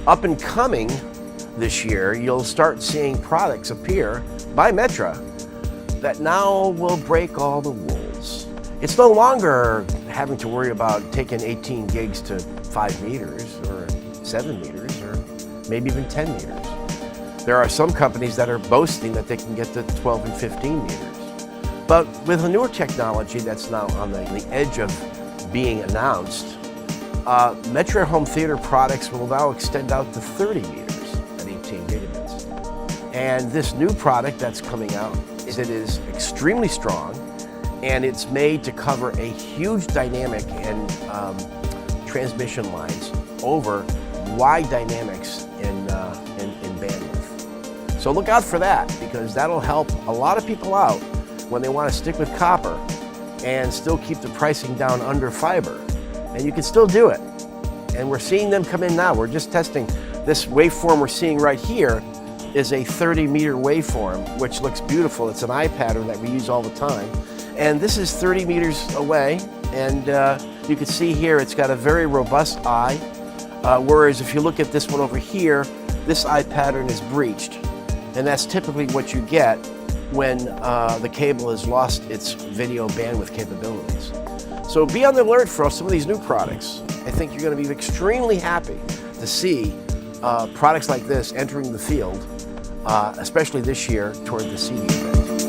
Up and coming this year, you'll start seeing products appear by Metra that now will break all the rules. It's no longer having to worry about taking 18 gigs to 5 meters or 7 meters or maybe even 10 meters. There are some companies that are boasting that they can get to 12 and 15 meters. But with a newer technology that's now on the edge of being announced, Metra home theater products will now extend out to 30 meters at 18 gigabits. And this new product that's coming out is extremely strong, and it's made to cover a huge dynamic and transmission lines over wide dynamics in bandwidth. So look out for that, because that'll help a lot of people out when they want to stick with copper and still keep the pricing down under fiber. And you can still do it. And we're seeing them come in now. We're just testing this waveform we're seeing right here is a 30-meter waveform, which looks beautiful. It's an eye pattern that we use all the time. And this is 30 meters away. And you can see here it's got a very robust eye. Whereas if you look at this one over here, this eye pattern is breached. And that's typically what you get when the cable has lost its video bandwidth capabilities. So be on the alert for some of these new products. I think you're going to be extremely happy to see products like this entering the field, especially this year toward the CD event.